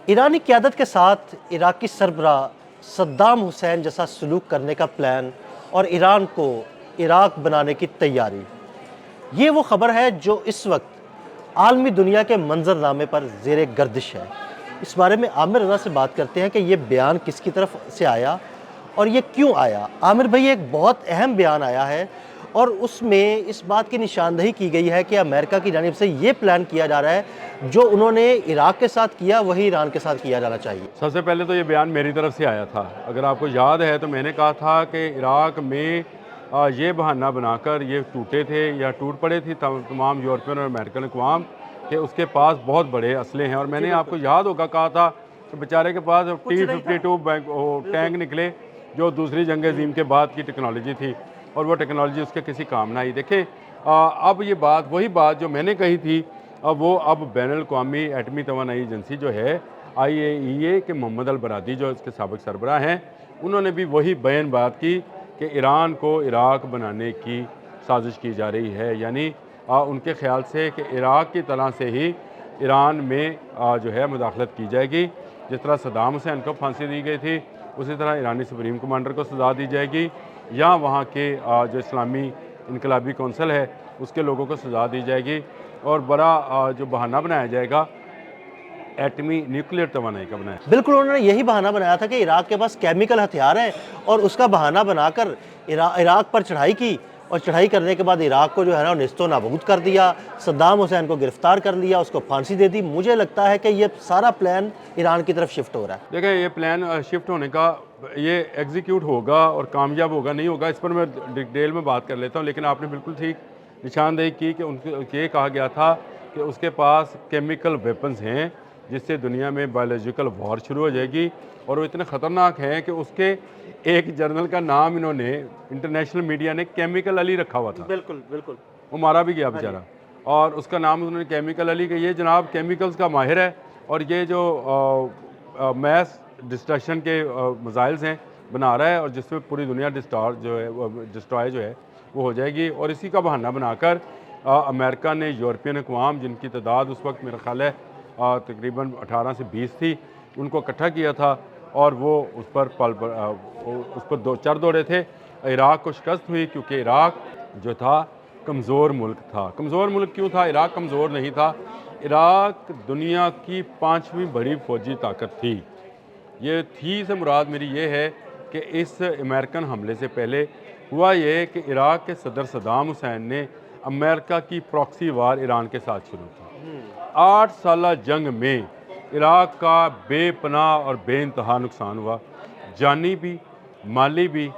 ایرانی قیادت کے ساتھ عراقی سربراہ صدام حسین جیسا سلوک کرنے کا پلان اور ایران کو عراق بنانے کی تیاری، یہ وہ خبر ہے جو اس وقت عالمی دنیا کے منظرنامے پر زیر گردش ہے۔ اس بارے میں عامر رضا سے بات کرتے ہیں کہ یہ بیان کس کی طرف سے آیا اور یہ کیوں آیا۔ عامر بھائی، ایک بہت اہم بیان آیا ہے اور اس میں اس بات کی نشاندہی کی گئی ہے کہ امریکہ کی جانب سے یہ پلان کیا جا رہا ہے جو انہوں نے عراق کے ساتھ کیا وہی ایران کے ساتھ کیا جانا چاہیے۔ سب سے پہلے تو یہ بیان میری طرف سے آیا تھا۔ اگر آپ کو یاد ہے تو میں نے کہا تھا کہ عراق میں یہ بہانہ بنا کر یہ ٹوٹے تھے یا ٹوٹ پڑے تھے تمام یورپین اور امریکن اقوام کہ اس کے پاس بہت بڑے اسلحے ہیں، اور میں نے آپ کو یاد ہوگا کہا تھا کہ بیچارے کے پاس T-52 ٹینک نکلے جو دوسری جنگ عظیم کے بعد کی ٹیکنالوجی تھی، اور وہ ٹیکنالوجی اس کے کسی کام نہ آئی۔ دیکھیں اب یہ بات وہی بات جو میں نے کہی تھی، وہ اب بین الاقوامی ایٹمی توانائی ایجنسی جو ہے IAEA کے محمد البرادعی جو اس کے سابق سربراہ ہیں، انہوں نے بھی وہی بیان بات کی کہ ایران کو عراق بنانے کی سازش کی جا رہی ہے، یعنی ان کے خیال سے کہ عراق کی طرح سے ہی ایران میں جو ہے مداخلت کی جائے گی۔ جس طرح صدام حسین کو پھانسی دی گئی تھی، اسی طرح ایرانی سپریم کمانڈر کو سزا دی جائے گی، یا وہاں کے جو اسلامی انقلابی کونسل ہے اس کے لوگوں کو سزا دی جائے گی، اور بڑا جو بہانہ بنایا جائے گا ایٹمی نیوکلیئر توانائی کا بنایا۔ بالکل، انہوں نے یہی بہانہ بنایا تھا کہ عراق کے پاس کیمیکل ہتھیار ہیں، اور اس کا بہانہ بنا کر عراق پر چڑھائی کی، اور چڑھائی کرنے کے بعد عراق کو جو ہے نا نیست و نابود کر دیا، صدام حسین کو گرفتار کر لیا، اس کو پھانسی دے دی۔ مجھے لگتا ہے کہ یہ سارا پلان ایران کی طرف شفٹ ہو رہا ہے۔ دیکھیں یہ پلان شفٹ ہونے کا یہ ایگزیکیوٹ ہوگا اور کامیاب ہوگا نہیں ہوگا، اس پر میں ڈیٹیل میں بات کر لیتا ہوں، لیکن آپ نے بالکل ٹھیک نشاندہی کی کہ یہ کہا گیا تھا کہ اس کے پاس کیمیکل ویپنز ہیں جس سے دنیا میں بایولوجیکل وار شروع ہو جائے گی، اور وہ اتنے خطرناک ہیں کہ اس کے ایک جرنل کا نام انہوں نے انٹرنیشنل میڈیا نے کیمیکل علی رکھا ہوا تھا۔ بالکل بالکل، وہ مارا بھی گیا بیچارہ، اور اس کا نام انہوں نے کیمیکل علی، کہ یہ جناب کیمیکلز کا ماہر ہے، اور یہ جو میس ڈسٹرکشن کے میزائلز ہیں بنا رہا ہے، اور جس میں پوری دنیا ڈسٹرائے جو ہے وہ ہو جائے گی۔ اور اسی کا بہانہ بنا کر امریکہ نے یورپین اقوام، جن کی تعداد اس وقت میرا خیال ہے تقریباً 18 سے 20 تھی، ان کو اکٹھا کیا تھا، اور وہ اس پر چر دوڑے تھے۔ عراق کو شکست ہوئی کیونکہ عراق جو تھا کمزور ملک تھا۔ کمزور ملک کیوں تھا؟ عراق کمزور نہیں تھا، عراق دنیا کی 5ویں بڑی فوجی طاقت تھی۔ یہ تھی سے مراد میری یہ ہے کہ اس امریکن حملے سے پہلے ہوا یہ کہ عراق کے صدر صدام حسین نے امریکہ کی پراکسی وار ایران کے ساتھ شروع کی۔ 8 سالہ جنگ میں عراق کا بے پناہ اور بے انتہا نقصان ہوا، جانی بھی، مالی بھی،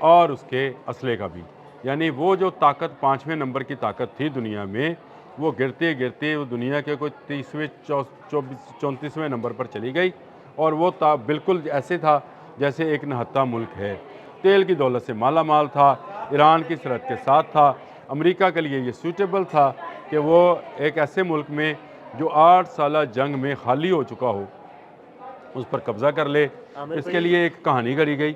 اور اس کے اسلحے کا بھی۔ یعنی وہ جو طاقت 5ویں نمبر کی طاقت تھی دنیا میں، وہ گرتے گرتے وہ دنیا کے کوئی 30ویں 34ویں نمبر پر چلی گئی، اور وہ بالکل ایسے تھا جیسے ایک نہتا ملک ہے۔ تیل کی دولت سے مالا مال تھا، ایران کی سرحد کے ساتھ تھا۔ امریکہ کے لیے یہ سوٹیبل تھا کہ وہ ایک ایسے ملک میں جو 8 سالہ جنگ میں خالی ہو چکا ہو اس پر قبضہ کر لے۔ اس کے لیے ایک کہانی گھڑی گئی۔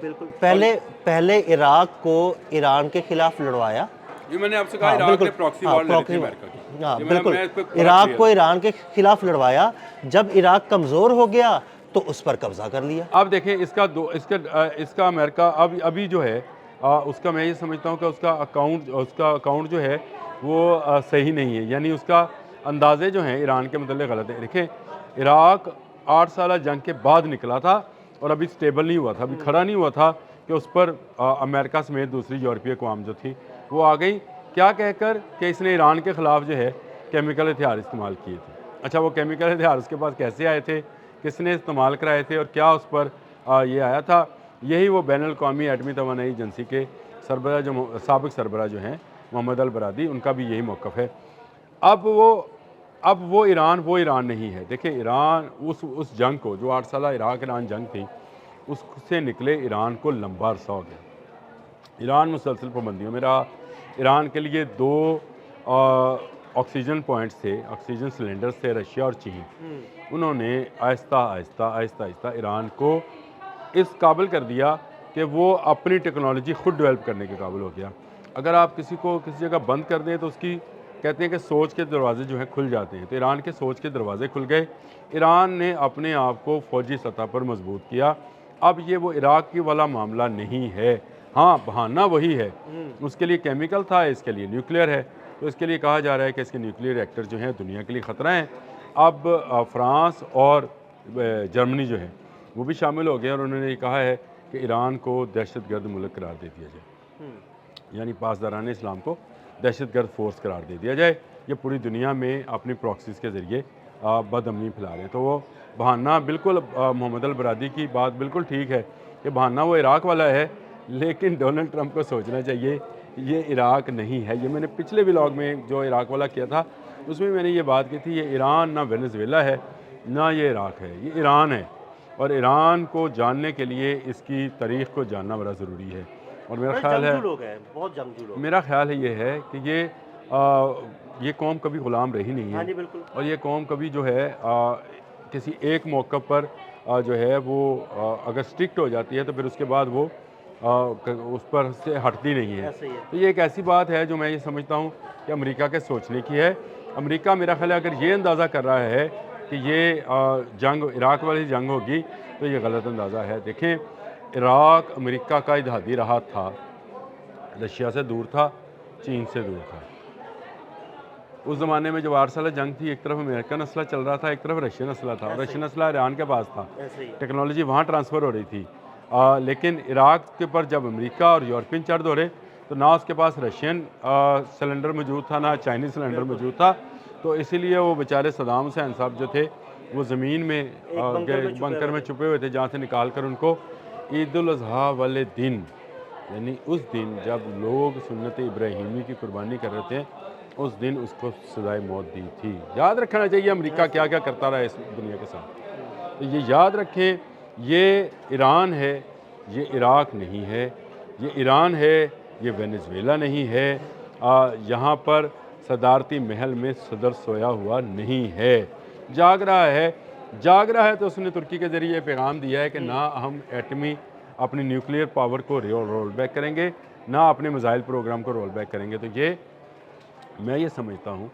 پہلے عراق کو ایران کے خلاف لڑوایا۔ جو میں نے آپ سے کہا عراق نے پراکسی وار لڑی تھی امریکہ کی۔ ہاں بالکل، عراق کو ایران کے خلاف لڑوایا، جب عراق کمزور ہو گیا تو اس پر قبضہ کر لیا۔ اب دیکھیں اس کا امریکہ ابھی جو ہے اس کا میں یہ سمجھتا ہوں کہ اس کا اکاؤنٹ جو ہے وہ صحیح نہیں ہے، یعنی اس کا اندازے جو ہیں ایران کے متعلق غلط ہیں۔ دیکھیں عراق 8 سالہ جنگ کے بعد نکلا تھا، اور ابھی سٹیبل نہیں ہوا تھا، ابھی کھڑا نہیں ہوا تھا کہ اس پر امریکہ سمیت دوسری یورپی اقوام جو تھی وہ آ گئی، کیا کہہ کر کہ اس نے ایران کے خلاف جو ہے کیمیکل ہتھیار استعمال کیے تھے۔ اچھا، وہ کیمیکل ہتھیار اس کے پاس کیسے آئے تھے، کس نے استعمال کرائے تھے، اور کیا اس پر یہ آیا تھا؟ یہی وہ بین الاقوامی ایٹمی توانائی ایجنسی کے سربراہ سابق سربراہ جو ہیں محمد البرادعی، ان کا بھی یہی موقف ہے۔ اب وہ ایران نہیں ہے۔ دیکھیں ایران اس جنگ کو، جو 8 سالہ عراق ایران جنگ تھی، اس سے نکلے ایران کو لمبا عرصہ ہو گیا۔ ایران مسلسل پابندیوں میں رہا۔ ایران کے لیے 2 آکسیجن پوائنٹس تھے، آکسیجن سلنڈرز تھے، رشیا اور چین۔ انہوں نے آہستہ آہستہ ایران کو اس قابل کر دیا کہ وہ اپنی ٹیکنالوجی خود ڈیولپ کرنے کے قابل ہو گیا۔ اگر آپ کسی کو کسی جگہ بند کر دیں تو اس کی کہتے ہیں کہ سوچ کے دروازے جو ہیں کھل جاتے ہیں، تو ایران کے سوچ کے دروازے کھل گئے. ایران نے اپنے آپ کو فوجی سطح پر مضبوط کیا. اب یہ وہ عراق کی والا معاملہ نہیں ہے. ہاں بہانہ وہی ہے، اس کے لیے کیمیکل تھا، اس کے لیے نیوکلیئر ہے، تو اس کے لیے کہا جا رہا ہے کہ اس کے نیوکلیئر ریئیکٹر جو ہیں دنیا کے لیے خطرہ ہیں. اب فرانس اور جرمنی جو ہے وہ بھی شامل ہو گئے اور انہوں نے یہ کہا ہے کہ ایران کو دہشت گرد ملک قرار دے دیا جائے، یعنی پاسداران اسلام کو دہشت گرد فورس قرار دے دیا جائے. یہ پوری دنیا میں اپنی پراکسیز کے ذریعے بد امنی پھیلا رہے ہیں. تو وہ بہانہ بالکل محمد البرادی کی بات بالکل ٹھیک ہے کہ بہانہ وہ عراق والا ہے، لیکن ڈونلڈ ٹرمپ کو سوچنا چاہیے یہ عراق نہیں ہے. یہ میں نے پچھلے ولاگ میں جو عراق والا کیا تھا اس میں نے یہ بات کی تھی، یہ ایران نہ وینزویلا ہے نہ یہ عراق ہے، یہ ایران ہے. اور ایران کو جاننے کے لیے اس کی تاریخ کو جاننا بڑا ضروری ہے. اور میرا خیال ہے لوگ ہیں، بہت جنگجو لوگ. میرا خیال ہے یہ ہے کہ یہ قوم کبھی غلام رہی نہیں ہاں ہے، جی بالکل. اور یہ قوم کبھی جو ہے کسی ایک موقع پر جو ہے وہ اگر اسٹرکٹ ہو جاتی ہے تو پھر اس کے بعد وہ اس پر سے ہٹتی نہیں ہے. ایسے ہی ہے. تو یہ ایک ایسی بات ہے جو میں یہ سمجھتا ہوں کہ امریکہ کے سوچنے کی ہے. امریکہ میرا خیال ہے اگر یہ اندازہ کر رہا ہے کہ یہ جنگ عراق والی جنگ ہوگی تو یہ غلط اندازہ ہے. دیکھیں عراق امریکہ کا اتحادی رہا تھا، رشیا سے دور تھا، چین سے دور تھا. اس زمانے میں جب 8 سالہ جنگ تھی، ایک طرف امریکن اسلحہ چل رہا تھا، ایک طرف رشین اسلحہ تھا، اور رشین اسلحہ ایران کے پاس تھا. ٹیکنالوجی وہاں ٹرانسفر ہو رہی تھی. لیکن عراق کے پر جب امریکہ اور یورپین چڑھ دوڑے تو نہ اس کے پاس رشین سلنڈر موجود تھا نہ چائنیز سلنڈر موجود تھا. تو اسی لیے وہ بیچارے صدام حسین صاحب جو تھے وہ زمین میں بنکر میں چھپے ہوئے تھے، جہاں سے نکال کر ان کو عید الاضحیٰ والے دن، یعنی اس دن جب لوگ سنت ابراہیمی کی قربانی کر رہے تھے، اس دن اس کو سزائے موت دی تھی. یاد رکھنا چاہیے امریکہ کیا کیا کرتا رہا ہے اس دنیا کے ساتھ. تو یہ یاد رکھیں، یہ ایران ہے، یہ عراق نہیں ہے. یہ ایران ہے، یہ وینزویلا نہیں ہے. یہاں پر صدارتی محل میں صدر سویا ہوا نہیں ہے، جاگ رہا ہے. تو اس نے ترکی کے ذریعے پیغام دیا ہے کہ نہ ہم ایٹمی اپنی نیوکلیئر پاور کو رول بیک کریں گے، نہ اپنے میزائل پروگرام کو رول بیک کریں گے. تو یہ میں یہ سمجھتا ہوں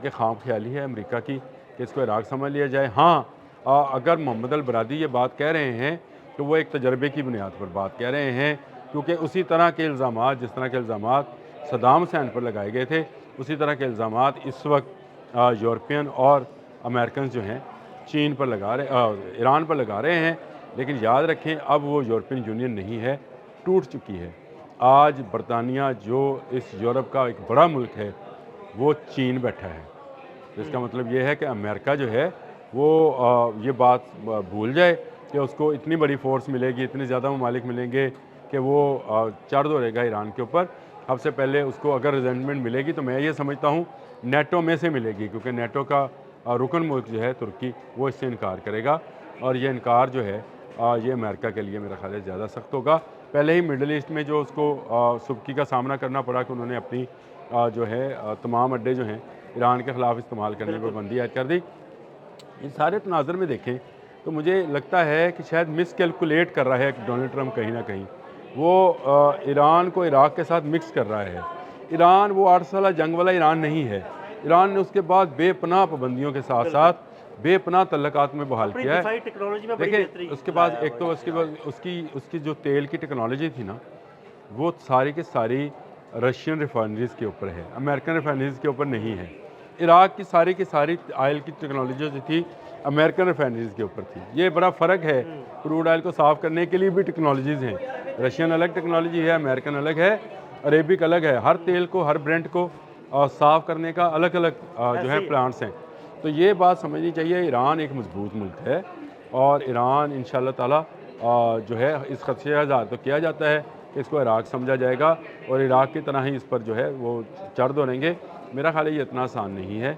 کہ خام خیالی ہے امریکہ کی کہ اس کو عراق سمجھ لیا جائے. ہاں اگر محمد البرادی یہ بات کہہ رہے ہیں تو وہ ایک تجربے کی بنیاد پر بات کہہ رہے ہیں، کیونکہ اسی طرح کے الزامات، جس طرح کے الزامات صدام حسین پر لگائے گئے تھے، اسی طرح کے الزامات اس وقت یورپین اور امریکنز جو ہیں چین پر ایران پر لگا رہے ہیں. لیکن یاد رکھیں اب وہ یورپین یونین نہیں ہے، ٹوٹ چکی ہے. آج برطانیہ جو اس یورپ کا ایک بڑا ملک ہے وہ چین بیٹھا ہے. اس کا مطلب یہ ہے کہ امریکہ جو ہے وہ یہ بات بھول جائے کہ اس کو اتنی بڑی فورس ملے گی، اتنے زیادہ ممالک ملیں گے کہ وہ چڑھ دوڑے گا ایران کے اوپر. سب سے پہلے اس کو اگر ریزنٹمنٹ ملے گی تو میں یہ سمجھتا ہوں نیٹو میں سے ملے گی، کیونکہ نیٹو کا رکن ملک جو ہے ترکی وہ اس سے انکار کرے گا. اور یہ انکار جو ہے یہ امریکہ کے لیے میرا خیال ہے زیادہ سخت ہوگا. پہلے ہی مڈل ایسٹ میں جو اس کو سبکی کا سامنا کرنا پڑا کہ انہوں نے اپنی جو ہے تمام اڈے جو ہیں ایران کے خلاف استعمال کرنے پر بندی عائد کر دی. ان سارے تناظر میں دیکھیں تو مجھے لگتا ہے کہ شاید مس کیلکولیٹ کر رہا ہے ڈونلڈ ٹرمپ کہیں نہ کہیں. وہ ایران کو عراق کے ساتھ مکس کر رہا ہے. ایران وہ 8 سالہ جنگ والا ایران نہیں ہے. ایران نے اس کے بعد بے پناہ پابندیوں کے ساتھ ساتھ بے پناہ تعلقات میں بحال کیا ہے. دیکھیں اس کے بعد ایک تو اس کی جو تیل کی ٹیکنالوجی تھی نا وہ ساری کی ساری رشین ریفائنریز کے اوپر ہے، امریکن ریفائنریز کے اوپر نہیں ہے. عراق کی ساری آئل کی ٹیکنالوجی جو تھی امریکن ریفائنریز کے اوپر تھی. یہ بڑا فرق ہے. کروڈ آئل کو صاف کرنے کے لیے بھی ٹیکنالوجیز ہیں. رشین الگ ٹیکنالوجی ہے، امریکن الگ ہے، عربک الگ ہے. ہر تیل کو، ہر برینڈ کو صاف کرنے کا الگ الگ جو ہے پلانٹس ہیں. تو یہ بات سمجھنی چاہیے. ایران ایک مضبوط ملک ہے اور ایران انشاءاللہ تعالی جو ہے اس خدشے اظہار تو کیا جاتا ہے کہ اس کو عراق سمجھا جائے گا اور عراق کی طرح ہی اس پر جو ہے وہ چڑھ دوڑیں گے. میرا خیال ہے یہ اتنا آسان نہیں ہے.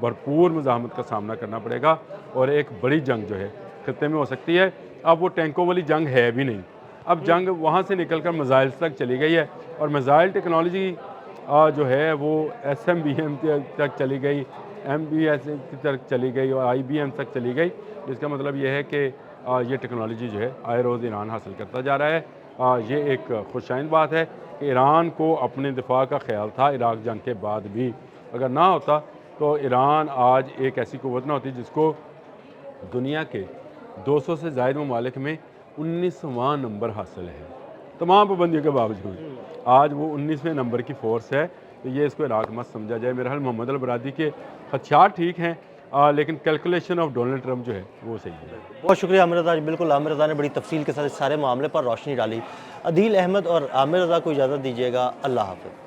بھرپور مزاحمت کا سامنا کرنا پڑے گا اور ایک بڑی جنگ جو ہے خطے میں ہو سکتی ہے. اب وہ ٹینکوں والی جنگ ہے بھی نہیں. اب جنگ وہاں سے نکل کر میزائلز تک چلی گئی ہے اور میزائل ٹیکنالوجی جو ہے وہ SBM تک چلی گئی، MBS تک چلی گئی اور IBM تک چلی گئی. جس کا مطلب یہ ہے کہ یہ ٹیکنالوجی جو ہے آئے روز ایران حاصل کرتا جا رہا ہے. یہ ایک خوشائند بات ہے کہ ایران کو اپنے دفاع کا خیال تھا عراق جنگ کے بعد بھی. اگر نہ ہوتا تو ایران آج ایک ایسی قوت نہ ہوتی جس کو دنیا کے 200 سے زائد ممالک میں 19واں نمبر حاصل ہے تمام پابندیوں کے باوجود۔ آج وہ 19ویں نمبر کی فورس ہے، تو یہ اس کو عراق مت سمجھا جائے۔ میرا حال محمد البرادعی کے خدشات ٹھیک ہیں، لیکن کیلکولیشن آف ڈونلڈ ٹرمپ جو ہے وہ صحیح ہے۔ بہت شکریہ عامر رضا، بالکل عامر رضا نے بڑی تفصیل کے ساتھ اس سارے معاملے پر روشنی ڈالی۔ عدیل احمد اور عامر رضا کو اجازت دیجیے گا، اللہ حافظ۔